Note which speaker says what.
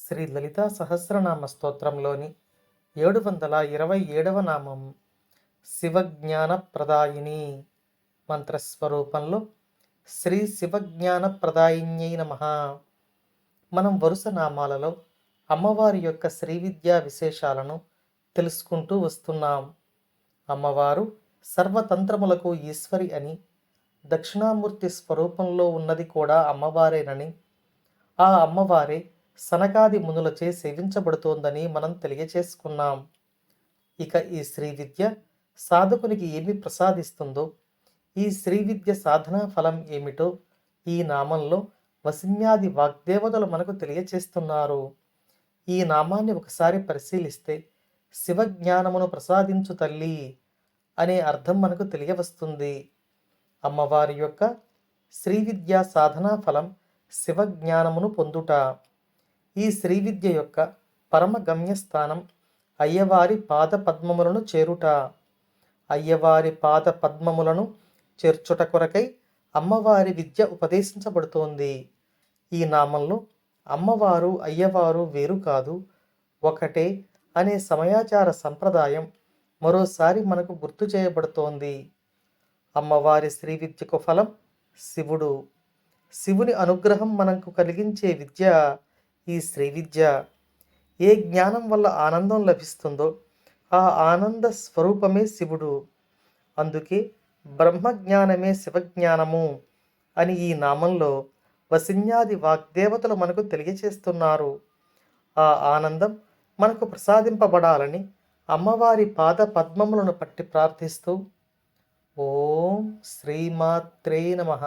Speaker 1: శ్రీ లలితా సహస్రనామ స్తోత్రంలోని 727వ నామం శివజ్ఞాన ప్రదాయిని. మంత్రస్వరూపంలో శ్రీ శివజ్ఞాన ప్రదాయిన్యై నమః. మనం వరుస నామాలలో అమ్మవారి యొక్క శ్రీ విద్యా విశేషాలను తెలుసుకుంటూ వస్తున్నాం. అమ్మవారు సర్వతంత్రములకు ఈశ్వరి అని, దక్షిణామూర్తి స్వరూపంలో ఉన్నది కూడా అమ్మవారేనని, ఆ అమ్మవారే సనకాది మునులచే సేవించబడుతోందని మనం తెలియచేసుకున్నాం. ఇక ఈ శ్రీ విద్య సాధకునికి ఏమి ప్రసాదిస్తుందో, ఈ శ్రీ విద్య సాధనా ఫలం ఏమిటో ఈ నామంలో వసిన్యాది వాగ్దేవతలు మనకు తెలియచేస్తున్నారు. ఈ నామాన్ని ఒకసారి పరిశీలిస్తే శివజ్ఞానమును ప్రసాదించు తల్లి అనే అర్థం మనకు తెలియవస్తుంది. అమ్మవారి యొక్క శ్రీ విద్యా సాధనా ఫలం శివజ్ఞానమును పొందుట. ఈ శ్రీ విద్య యొక్క పరమ గమ్యస్థానం అయ్యవారి పాద పద్మములను చేరుట. అయ్యవారి పాద పద్మములను చేర్చుట కొరకై అమ్మవారి విద్య ఉపదేశించబడుతోంది. ఈ నామంలో అమ్మవారు అయ్యవారు వేరు కాదు, ఒకటే అనే సమయాచార సంప్రదాయం మరోసారి మనకు గుర్తు చేయబడుతోంది. అమ్మవారి శ్రీ విద్యకు ఫలం శివుడు. శివుని అనుగ్రహం మనకు కలిగించే విద్య ఈ శ్రీ విద్య. ఏ జ్ఞానం వల్ల ఆనందం లభిస్తుందో ఆ ఆనంద స్వరూపమే శివుడు. అందుకే బ్రహ్మజ్ఞానమే శివజ్ఞానము అని ఈ నామంలో వసిన్యాది వాగ్దేవతలు మనకు తెలియచేస్తున్నారు. ఆ ఆనందం మనకు ప్రసాదింపబడాలని అమ్మవారి పాద పద్మములను పట్టి ప్రార్థిస్తూ ఓం శ్రీమాత్రే నమః.